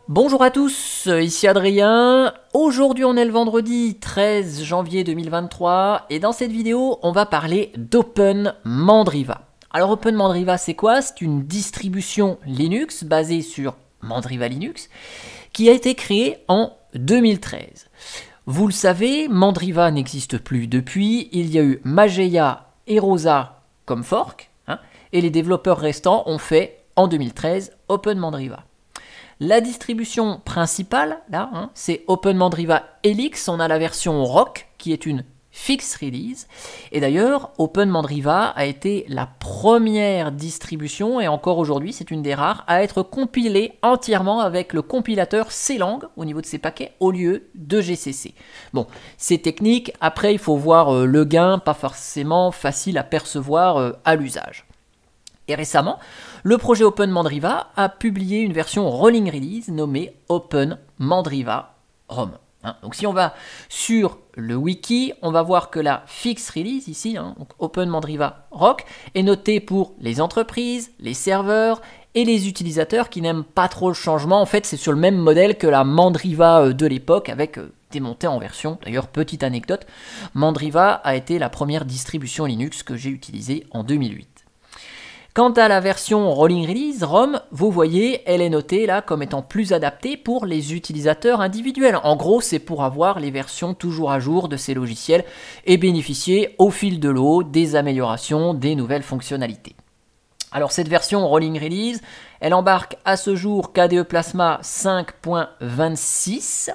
Bonjour à tous, ici Adrien. Aujourd'hui on est le vendredi 13 janvier 2023 et dans cette vidéo on va parler d'Open Mandriva. Alors Open Mandriva c'est quoi? C'est une distribution Linux basée sur Mandriva Linux qui a été créée en 2013. Vous le savez, Mandriva n'existe plus depuis, il y a eu Mageia et Rosa comme fork, et les développeurs restants ont fait en 2013 Open Mandriva. La distribution principale, là, c'est Open Mandriva Helix. On a la version Rock, qui est une fixed release. Et d'ailleurs, Open Mandriva a été la première distribution, et encore aujourd'hui, c'est une des rares, à être compilée entièrement avec le compilateur C-Lang au niveau de ses paquets, au lieu de GCC. Bon, c'est technique. Après, il faut voir le gain, pas forcément facile à percevoir à l'usage. Et récemment, le projet Open Mandriva a publié une version rolling release nommée Open Mandriva ROM. Donc si on va sur le wiki, on va voir que la fixed release ici, donc Open Mandriva Rock, est notée pour les entreprises, les serveurs et les utilisateurs qui n'aiment pas trop le changement. En fait, c'est sur le même modèle que la Mandriva de l'époque avec des montées en version. D'ailleurs, petite anecdote, Mandriva a été la première distribution Linux que j'ai utilisée en 2008. Quant à la version Rolling Release ROM, vous voyez, elle est notée là comme étant plus adaptée pour les utilisateurs individuels. En gros, c'est pour avoir les versions toujours à jour de ces logiciels et bénéficier au fil de l'eau des améliorations, des nouvelles fonctionnalités. Alors cette version Rolling Release, elle embarque à ce jour KDE Plasma 5.26.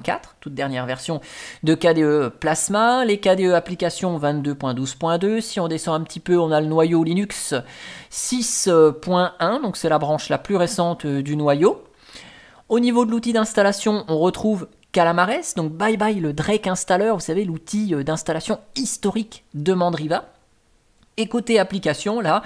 4, toute dernière version de KDE Plasma, les KDE applications 22.12.2, si on descend un petit peu, on a le noyau Linux 6.1, donc c'est la branche la plus récente du noyau. Au niveau de l'outil d'installation, on retrouve Calamares, donc bye bye le Drake Installer, vous savez l'outil d'installation historique de Mandriva. Et côté application, là,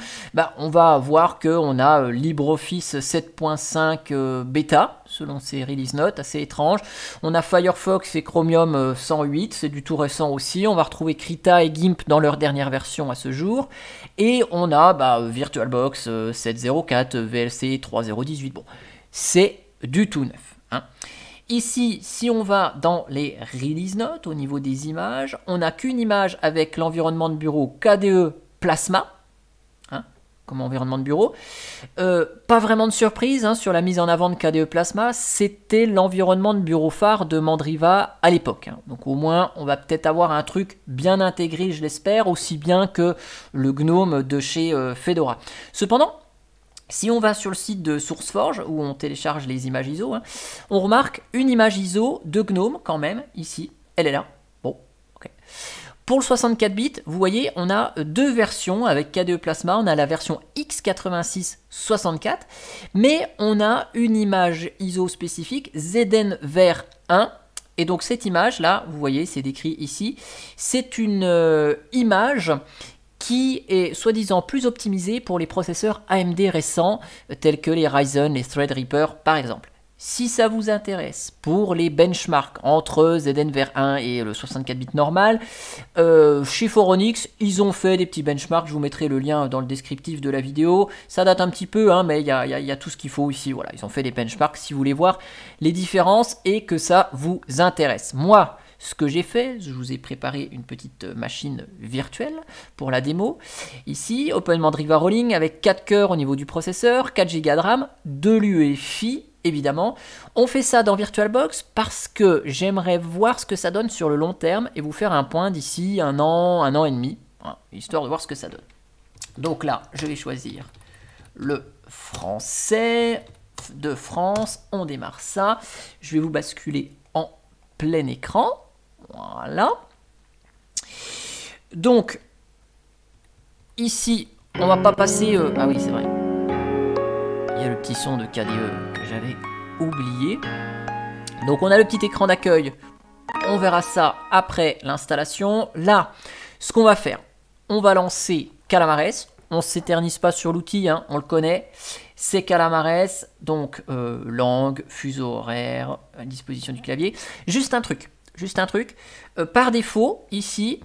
on va voir qu'on a LibreOffice 7.5 bêta, selon ses release notes, assez étrange. On a Firefox et Chromium 108, c'est du tout récent aussi. On va retrouver Krita et GIMP dans leur dernière version à ce jour. Et on a VirtualBox 7.04, VLC 3.0.18. Bon, c'est du tout neuf. Ici, si on va dans les release notes, au niveau des images, on n'a qu'une image avec l'environnement de bureau KDE Plasma, comme environnement de bureau. Pas vraiment de surprise sur la mise en avant de KDE Plasma, c'était l'environnement de bureau phare de Mandriva à l'époque. Donc au moins, on va peut-être avoir un truc bien intégré, je l'espère, aussi bien que le GNOME de chez Fedora. Cependant, si on va sur le site de SourceForge, où on télécharge les images ISO, on remarque une image ISO de GNOME quand même, ici, elle est là. Bon, ok. Pour le 64 bits, vous voyez, on a deux versions avec KDE Plasma. On a la version x86-64, mais on a une image ISO spécifique ZN-Ver 1. Et donc cette image-là, vous voyez, c'est décrit ici, c'est une image qui est soi-disant plus optimisée pour les processeurs AMD récents, tels que les Ryzen, les Threadripper par exemple. Si ça vous intéresse, pour les benchmarks entre ZN-Ver 1 et le 64 bits normal, chez Phoronix, ils ont fait des petits benchmarks, je vous mettrai le lien dans le descriptif de la vidéo. Ça date un petit peu, mais il y a tout ce qu'il faut ici. Voilà, ils ont fait des benchmarks si vous voulez voir les différences et que ça vous intéresse. Moi, ce que j'ai fait, je vous ai préparé une petite machine virtuelle pour la démo. Ici, Open Mandriva Rolling avec 4 cœurs au niveau du processeur, 4 Go de RAM, de l'UEFI. Évidemment, on fait ça dans VirtualBox parce que j'aimerais voir ce que ça donne sur le long terme et vous faire un point d'ici un an et demi, histoire de voir ce que ça donne. Donc là, je vais choisir le français de France, on démarre ça. Je vais vous basculer en plein écran, voilà. Donc, ici, on va pas passer... ah oui, c'est vrai. Il y a le petit son de KDE que j'avais oublié. Donc on a le petit écran d'accueil. On verra ça après l'installation. Là, ce qu'on va faire, on va lancer Calamares. On ne s'éternise pas sur l'outil, on le connaît. C'est Calamares, donc langue, fuseau horaire, disposition du clavier. Juste un truc. Par défaut, ici,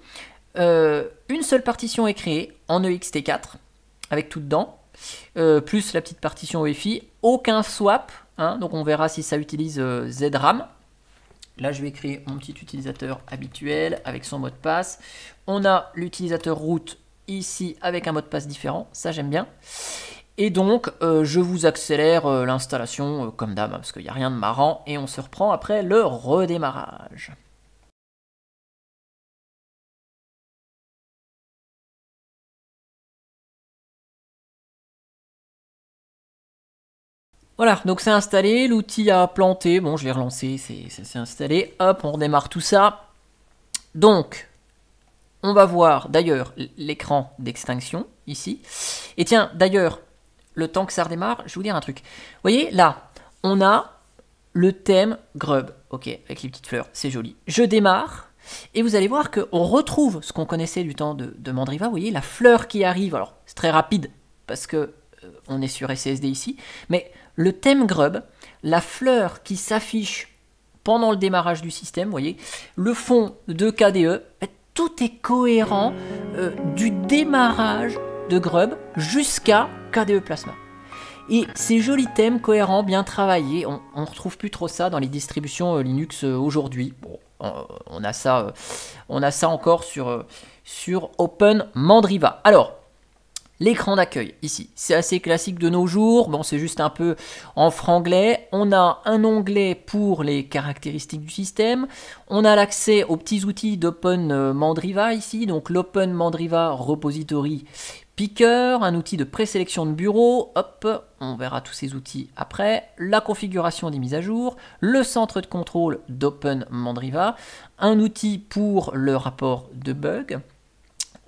une seule partition est créée en EXT4, avec tout dedans. plus la petite partition UEFI, aucun swap, hein, donc on verra si ça utilise ZRAM. Là, je vais créer mon petit utilisateur habituel avec son mot de passe. On a l'utilisateur root ici avec un mot de passe différent, ça j'aime bien. Et donc, je vous accélère l'installation comme d'hab, parce qu'il n'y a rien de marrant, et on se reprend après le redémarrage. Voilà, donc c'est installé, l'outil a planté, bon je l'ai relancé, c'est installé, hop, on redémarre tout ça. Donc, on va voir d'ailleurs l'écran d'extinction, ici. Et tiens, d'ailleurs, le temps que ça redémarre, je vais vous dire un truc. Vous voyez, là, on a le thème Grub, ok, avec les petites fleurs, c'est joli. Je démarre, et vous allez voir qu'on retrouve ce qu'on connaissait du temps de Mandriva, vous voyez, la fleur qui arrive, alors c'est très rapide, parce que on est sur SSD ici, mais le thème Grub, la fleur qui s'affiche pendant le démarrage du système, vous voyez, le fond de KDE, tout est cohérent du démarrage de Grub jusqu'à KDE Plasma. Et ces jolis thèmes cohérents, bien travaillés, on ne retrouve plus trop ça dans les distributions Linux aujourd'hui. Bon, on a ça encore sur Open Mandriva. Alors, l'écran d'accueil, ici, c'est assez classique de nos jours. Bon, c'est juste un peu en franglais. On a un onglet pour les caractéristiques du système. On a l'accès aux petits outils d'Open Mandriva ici. Donc, l'Open Mandriva Repository Picker, un outil de présélection de bureau. Hop, on verra tous ces outils après. La configuration des mises à jour. Le centre de contrôle d'Open Mandriva. Un outil pour le rapport de bugs.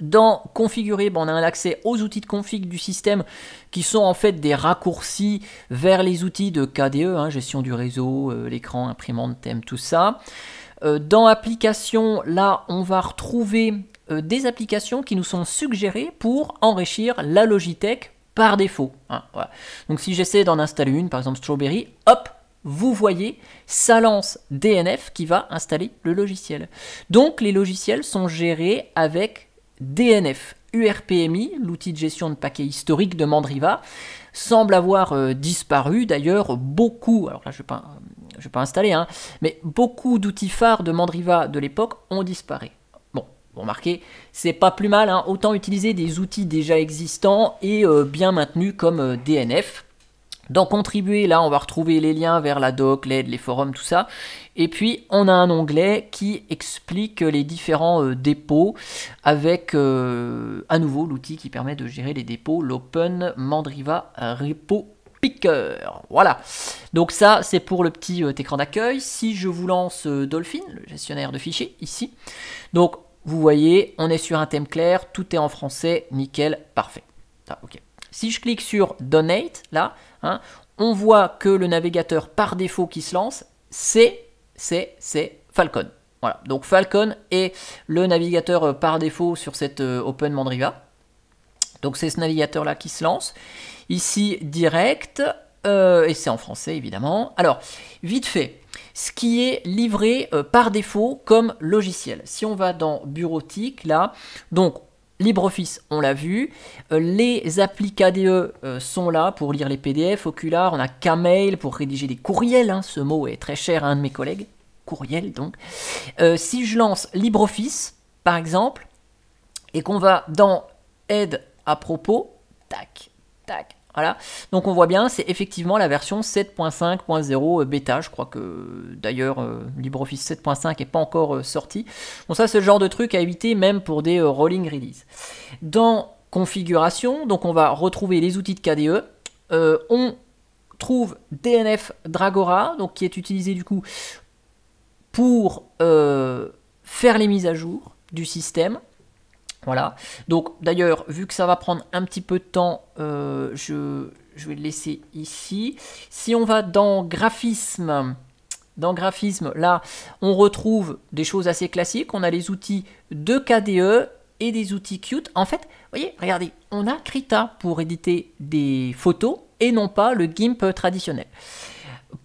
Dans configurer, on a un accès aux outils de config du système qui sont en fait des raccourcis vers les outils de KDE, hein, gestion du réseau, l'écran, imprimante, thème, tout ça. Dans applications, là, on va retrouver des applications qui nous sont suggérées pour enrichir la Logitech par défaut. Hein, voilà. Donc si j'essaie d'en installer une, par exemple Strawberry, hop, vous voyez, ça lance DNF qui va installer le logiciel. Donc les logiciels sont gérés avec DNF. URPMI, l'outil de gestion de paquets historique de Mandriva, semble avoir disparu. D'ailleurs, beaucoup, alors là je vais pas installer, hein, mais beaucoup d'outils phares de Mandriva de l'époque ont disparu. Bon, vous remarquez, c'est pas plus mal, hein, autant utiliser des outils déjà existants et bien maintenus comme DNF. Dans contribuer, là, on va retrouver les liens vers la doc, l'aide, les forums, tout ça. Et puis, on a un onglet qui explique les différents dépôts avec, à nouveau, l'outil qui permet de gérer les dépôts, l'Open Mandriva Repo Picker. Voilà. Donc ça, c'est pour le petit écran d'accueil. Si je vous lance Dolphin, le gestionnaire de fichiers, ici. Donc, vous voyez, on est sur un thème clair, tout est en français, nickel, parfait. Ah, ok. Si je clique sur Donate, là, hein, on voit que le navigateur par défaut qui se lance, c'est Falcon. Voilà, donc Falcon est le navigateur par défaut sur cette Open Mandriva. Donc c'est ce navigateur-là qui se lance. Ici, direct, et c'est en français évidemment. Alors, vite fait, ce qui est livré par défaut comme logiciel. Si on va dans Bureautique, là, donc LibreOffice, on l'a vu. Les applis KDE sont là pour lire les PDF. Okular, on a Kmail pour rédiger des courriels. Hein. Ce mot est très cher à un de mes collègues. Courriel, donc. Si je lance LibreOffice, par exemple, et qu'on va dans Aide à propos, tac, tac, voilà. Donc on voit bien, c'est effectivement la version 7.5.0 bêta. Je crois que d'ailleurs LibreOffice 7.5 n'est pas encore sorti. Bon, ça c'est le genre de truc à éviter même pour des rolling release. Dans configuration, donc on va retrouver les outils de KDE. On trouve DNF Dragora, donc qui est utilisé du coup pour faire les mises à jour du système. Voilà, donc d'ailleurs, vu que ça va prendre un petit peu de temps, je vais le laisser ici. Si on va dans graphisme, là, on retrouve des choses assez classiques. On a les outils de KDE et des outils Qt. En fait, vous voyez, regardez, on a Krita pour éditer des photos et non pas le GIMP traditionnel.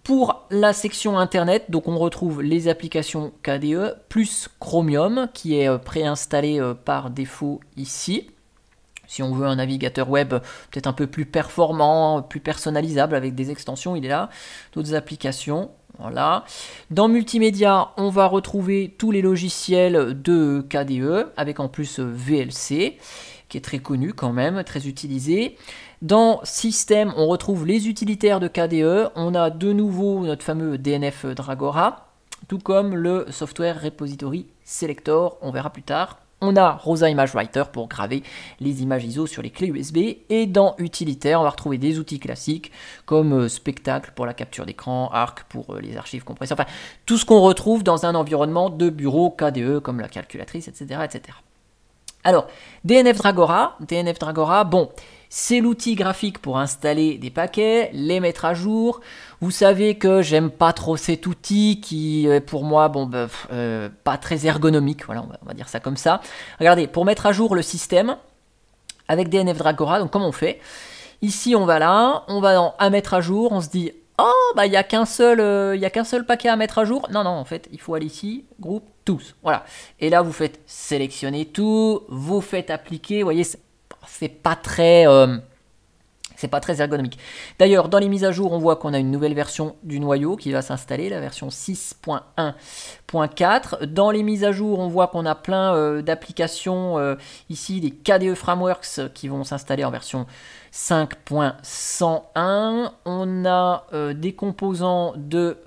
Pour la section internet, donc on retrouve les applications KDE plus Chromium qui est préinstallé par défaut ici. Si on veut un navigateur web peut-être un peu plus performant, plus personnalisable avec des extensions, il est là. D'autres applications, voilà. Dans multimédia, on va retrouver tous les logiciels de KDE, avec en plus VLC, qui est très connu quand même, très utilisé. Dans système, on retrouve les utilitaires de KDE. On a de nouveau notre fameux DNF Dragora, tout comme le Software Repository Selector, on verra plus tard. On a Rosa Image Writer pour graver les images ISO sur les clés USB. Et dans utilitaire, on va retrouver des outils classiques comme Spectacle pour la capture d'écran, Arc pour les archives compressées. Enfin, tout ce qu'on retrouve dans un environnement de bureau KDE comme la calculatrice, etc. etc. Alors, DNF Dragora, bon, c'est l'outil graphique pour installer des paquets, les mettre à jour. Vous savez que j'aime pas trop cet outil qui est pour moi pas très ergonomique, voilà, on va dire ça comme ça. Regardez, pour mettre à jour le système avec DNF Dragora, donc comment on fait? Ici on va là, on va dans à mettre à jour, on se dit oh bah il n'y a qu'un seul paquet à mettre à jour. Non, en fait, il faut aller ici, groupe tous. Voilà. Et là, vous faites sélectionner tout, vous faites appliquer. Vous voyez, c'est pas très ergonomique. D'ailleurs, dans les mises à jour, on voit qu'on a une nouvelle version du noyau qui va s'installer, la version 6.1.4. Dans les mises à jour, on voit qu'on a plein d'applications ici, des KDE Frameworks qui vont s'installer en version 5.101. On a des composants de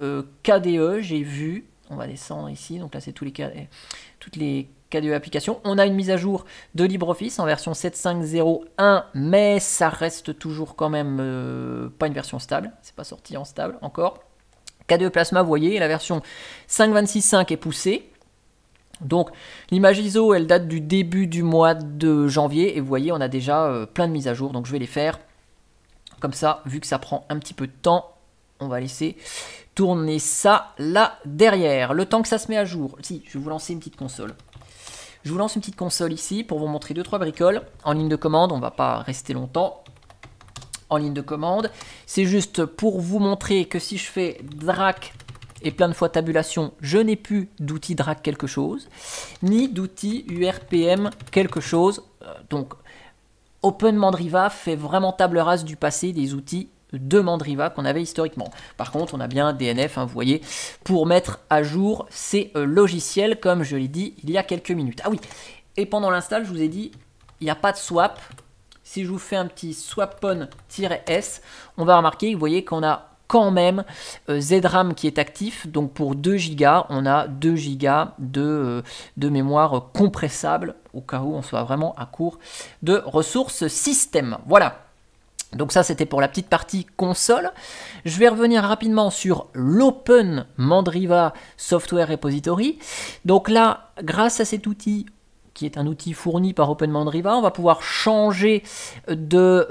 KDE, j'ai vu. On va descendre ici, donc là c'est toutes les KDE applications. On a une mise à jour de LibreOffice en version 7.5.0.1, mais ça reste toujours quand même pas une version stable. C'est pas sorti en stable encore. KDE Plasma, vous voyez, la version 5.26.5 est poussée. Donc l'image ISO, elle date du début du mois de janvier. Et vous voyez, on a déjà plein de mises à jour. Donc je vais les faire comme ça, vu que ça prend un petit peu de temps. On va laisser tourner ça là derrière. Le temps que ça se met à jour. Si, je vais vous lancer une petite console. Je vous lance une petite console ici pour vous montrer 2-3 bricoles. En ligne de commande, on ne va pas rester longtemps. En ligne de commande, c'est juste pour vous montrer que si je fais DRAC et plein de fois tabulation, je n'ai plus d'outil DRAC quelque chose, ni d'outil URPM quelque chose. Donc, Open Mandriva fait vraiment table rase du passé des outils de Mandriva qu'on avait historiquement. Par contre, on a bien DNF, hein, vous voyez, pour mettre à jour ces logiciels, comme je l'ai dit il y a quelques minutes. Ah oui, et pendant l'install, je vous ai dit, il n'y a pas de swap. Si je vous fais un petit swapon-s, on va remarquer, vous voyez qu'on a quand même ZRAM qui est actif. Donc pour 2 Go, on a 2 Go de mémoire compressable, au cas où on soit vraiment à court de ressources système. Voilà. Donc ça, c'était pour la petite partie console. Je vais revenir rapidement sur l'Open Mandriva Software Repository. Donc là, grâce à cet outil, qui est un outil fourni par Open Mandriva, on va pouvoir changer de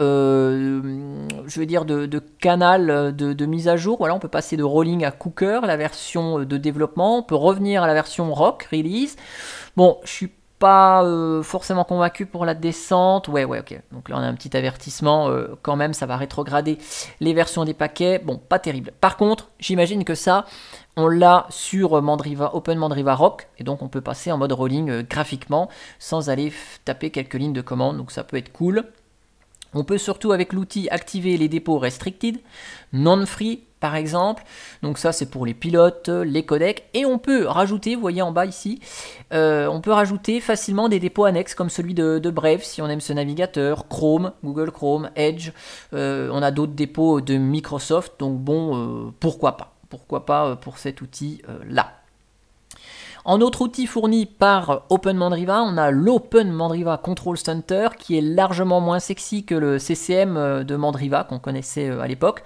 canal de mise à jour. Voilà, on peut passer de rolling à cooker, la version de développement. On peut revenir à la version rock, release. Bon, je suis pas forcément convaincu pour la descente. Ouais, ok. Donc là, on a un petit avertissement. Quand même, ça va rétrograder les versions des paquets. Bon, pas terrible. Par contre, j'imagine que ça, on l'a sur Mandriva, Open Mandriva Rock. Et donc, on peut passer en mode rolling graphiquement sans aller taper quelques lignes de commande. Donc, ça peut être cool. On peut surtout, avec l'outil, activer les dépôts restricted, non-free, par exemple. Donc ça, c'est pour les pilotes, les codecs. Et on peut rajouter, vous voyez en bas ici, on peut rajouter facilement des dépôts annexes comme celui de Brave, si on aime ce navigateur, Chrome, Google Chrome, Edge. On a d'autres dépôts de Microsoft. Donc bon, pourquoi pas? Pourquoi pas pour cet outil-là? En autre outil fourni par Open Mandriva, on a l'Open Mandriva Control Center qui est largement moins sexy que le CCM de Mandriva qu'on connaissait à l'époque.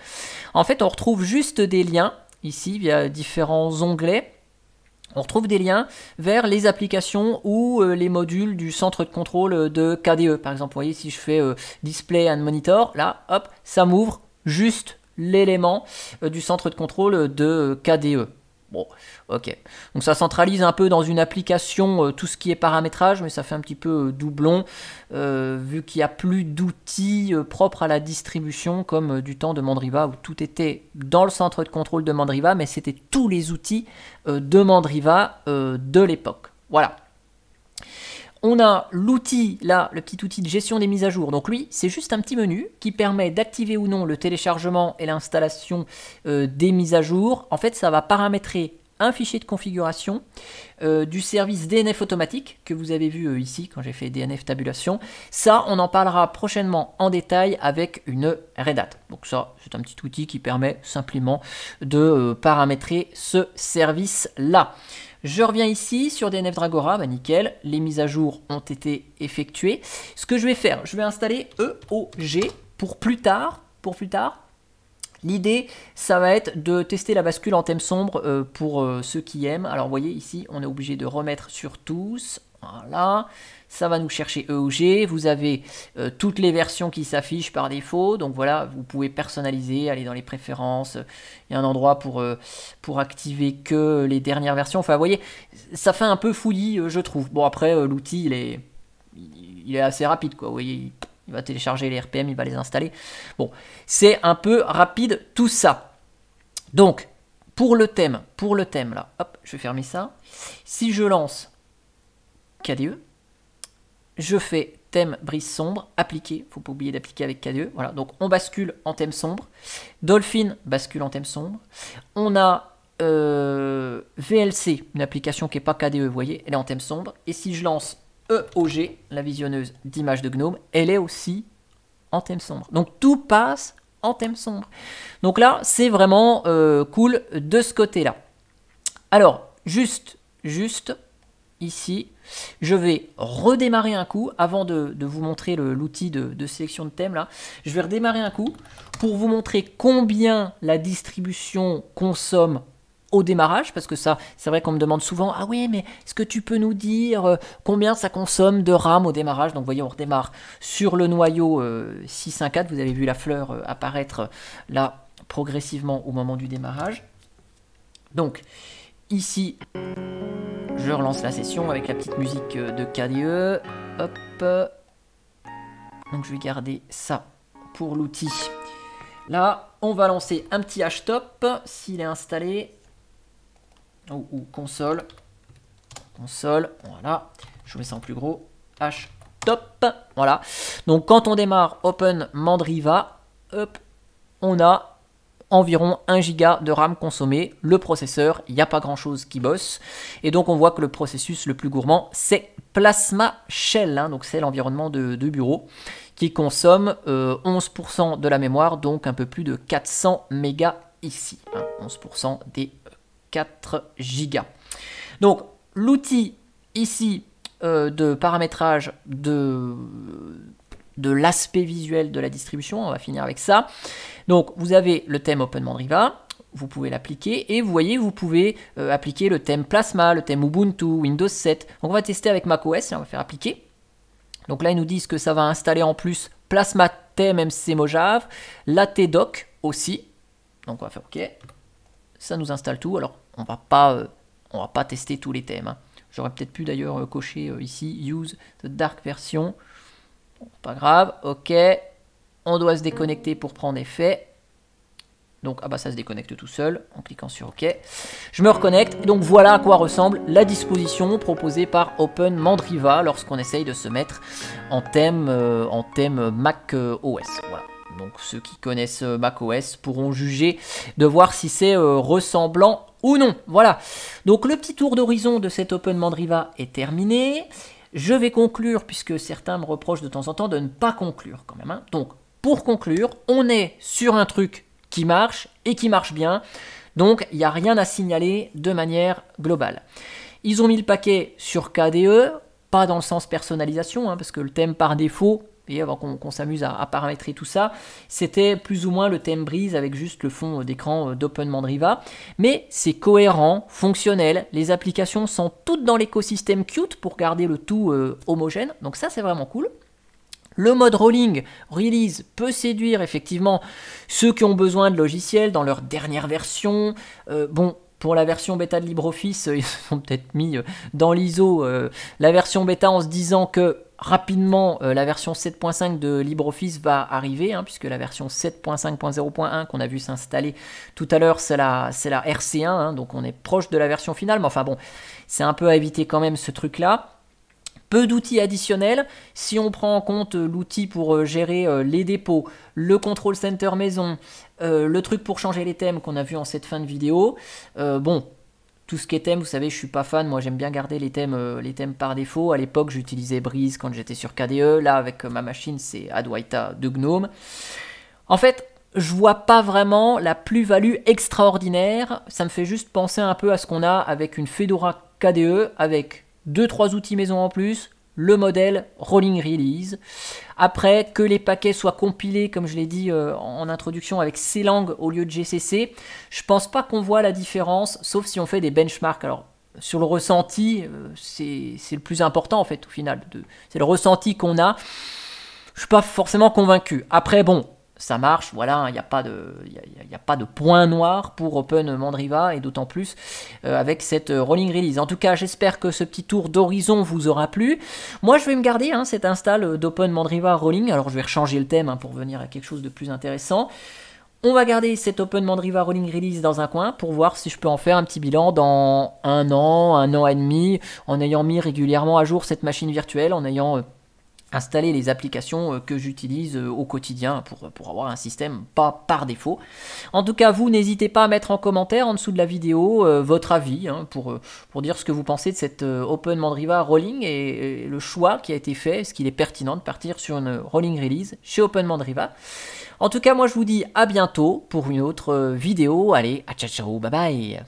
En fait, on retrouve juste des liens ici via différents onglets. On retrouve des liens vers les applications ou les modules du centre de contrôle de KDE. Par exemple, vous voyez, si je fais Display and Monitor, là, hop, ça m'ouvre juste l'élément du centre de contrôle de KDE. Bon, ok. Donc ça centralise un peu dans une application tout ce qui est paramétrage, mais ça fait un petit peu doublon, vu qu'il n'y a plus d'outils propres à la distribution, comme du temps de Mandriva, où tout était dans le centre de contrôle de Mandriva, mais c'était tous les outils de Mandriva de l'époque. Voilà. On a l'outil, là, le petit outil de gestion des mises à jour. Donc lui, c'est juste un petit menu qui permet d'activer ou non le téléchargement et l'installation des mises à jour. En fait, ça va paramétrer un fichier de configuration du service DNF automatique que vous avez vu ici quand j'ai fait DNF tabulation. Ça, on en parlera prochainement en détail avec une Red Hat. Donc ça, c'est un petit outil qui permet simplement de paramétrer ce service-là. Je reviens ici sur DNF Dragora, bah nickel, les mises à jour ont été effectuées. Ce que je vais faire, je vais installer EOG pour plus tard. L'idée, ça va être de tester la bascule en thème sombre pour ceux qui aiment. Alors, vous voyez, ici, on est obligé de remettre sur tous. Voilà, ça va nous chercher EOG. Vous avez toutes les versions qui s'affichent par défaut. Donc voilà, vous pouvez personnaliser, aller dans les préférences. Il y a un endroit pour activer que les dernières versions. Enfin, vous voyez, ça fait un peu fouillis, je trouve. Bon, après, l'outil, il est assez rapide, quoi. Vous voyez, il va télécharger les RPM, il va les installer. Bon, c'est un peu rapide tout ça. Donc, pour le thème là, hop, je vais fermer ça. Si je lance KDE, je fais thème brise sombre, appliquer, faut pas oublier d'appliquer avec KDE. Voilà, donc on bascule en thème sombre. Dolphin bascule en thème sombre. On a VLC, une application qui n'est pas KDE, vous voyez, elle est en thème sombre. Et si je lance EOG, la visionneuse d'images de GNOME, elle est aussi en thème sombre. Donc tout passe en thème sombre. Donc là, c'est vraiment cool de ce côté-là. Alors, juste ici, je vais redémarrer un coup avant de vous montrer l'outil de sélection de thème là. Je vais redémarrer un coup pour vous montrer combien la distribution consomme au démarrage, parce que ça, c'est vrai qu'on me demande souvent, ah oui, mais est-ce que tu peux nous dire combien ça consomme de RAM au démarrage? Donc vous voyez, on redémarre sur le noyau 6.1.4, vous avez vu la fleur apparaître là progressivement au moment du démarrage. Donc ici, je relance la session avec la petite musique de KDE. Hop. Donc je vais garder ça pour l'outil. Là, on va lancer un petit htop s'il est installé. Ou console, voilà, je mets ça en plus gros, htop, voilà. Donc quand on démarre Open Mandriva, hop, on a environ 1 giga de RAM consommé. Le processeur, il n'y a pas grand chose qui bosse. Et donc on voit que le processus le plus gourmand, c'est Plasma Shell, hein, donc c'est l'environnement de bureau qui consomme 11% de la mémoire, donc un peu plus de 400 mégas ici, hein, 11% des 4 gigas. Donc l'outil ici de paramétrage de l'aspect visuel de la distribution, on va finir avec ça. Donc vous avez le thème Open Mandriva, vous pouvez l'appliquer et vous voyez, vous pouvez appliquer le thème Plasma, le thème Ubuntu, Windows 7. Donc on va tester avec macOS, on va faire appliquer. Donc là ils nous disent que ça va installer en plus Plasma thème MC Mojave, LaTeDoc aussi. Donc on va faire OK. Ça nous installe tout. Alors on va pas tester tous les thèmes, hein. J'aurais peut-être pu d'ailleurs cocher ici Use the Dark Version. Bon, pas grave, ok. On doit se déconnecter pour prendre effet. Donc ah bah ça se déconnecte tout seul en cliquant sur OK. Je me reconnecte et donc voilà à quoi ressemble la disposition proposée par Open Mandriva lorsqu'on essaye de se mettre en thème Mac OS. Voilà. Donc ceux qui connaissent macOS pourront juger de voir si c'est ressemblant ou non. Voilà. Donc le petit tour d'horizon de cet Open Mandriva est terminé. Je vais conclure puisque certains me reprochent de temps en temps de ne pas conclure quand même, hein. Donc pour conclure, on est sur un truc qui marche et qui marche bien. Donc il n'y a rien à signaler de manière globale. Ils ont mis le paquet sur KDE, pas dans le sens personnalisation, hein, parce que le thème par défaut, et avant qu'on s'amuse à paramétrer tout ça, c'était plus ou moins le thème Breeze avec juste le fond d'écran d'Open Mandriva. Mais c'est cohérent, fonctionnel, les applications sont toutes dans l'écosystème Qt pour garder le tout homogène, donc ça c'est vraiment cool. Le mode rolling release peut séduire effectivement ceux qui ont besoin de logiciels dans leur dernière version. Bon, pour la version bêta de LibreOffice, ils ont peut-être mis dans l'ISO la version bêta en se disant que rapidement la version 7.5 de LibreOffice va arriver, hein, puisque la version 7.5.0.1 qu'on a vu s'installer tout à l'heure, c'est la RC1, hein, donc on est proche de la version finale, mais enfin bon, c'est un peu à éviter quand même ce truc-là. peu d'outils additionnels. Si on prend en compte l'outil pour gérer les dépôts, le control center maison, le truc pour changer les thèmes qu'on a vu en cette fin de vidéo, bon, tout ce qui est thème, vous savez, je suis pas fan, moi j'aime bien garder les thèmes par défaut. À l'époque, j'utilisais Breeze quand j'étais sur KDE, là avec ma machine, c'est Adwaita de GNOME. En fait, je vois pas vraiment la plus-value extraordinaire, ça me fait juste penser un peu à ce qu'on a avec une Fedora KDE, avec 2-3 outils maison en plus, le modèle Rolling Release. Après, que les paquets soient compilés, comme je l'ai dit en introduction, avec C-Lang au lieu de GCC, je pense pas qu'on voit la différence, sauf si on fait des benchmarks. Alors, sur le ressenti, c'est le plus important en fait, au final. C'est le ressenti qu'on a. Je suis pas forcément convaincu. Après, bon, ça marche, voilà, il n'y a pas de point noir pour Open Mandriva, et d'autant plus avec cette Rolling Release. En tout cas, j'espère que ce petit tour d'horizon vous aura plu. Moi, je vais me garder cette install d'Open Mandriva Rolling. Alors, je vais rechanger le thème pour venir à quelque chose de plus intéressant. On va garder cette Open Mandriva Rolling Release dans un coin pour voir si je peux en faire un petit bilan dans un an et demi, en ayant mis régulièrement à jour cette machine virtuelle, en ayant installer les applications que j'utilise au quotidien pour avoir un système pas par défaut. En tout cas, vous, n'hésitez pas à mettre en commentaire en dessous de la vidéo votre avis pour dire ce que vous pensez de cette Open Mandriva Rolling et le choix qui a été fait. Est-ce qu'il est pertinent de partir sur une Rolling Release chez Open Mandriva? En tout cas, moi, je vous dis à bientôt pour une autre vidéo. Allez, à ciao, ciao, bye bye.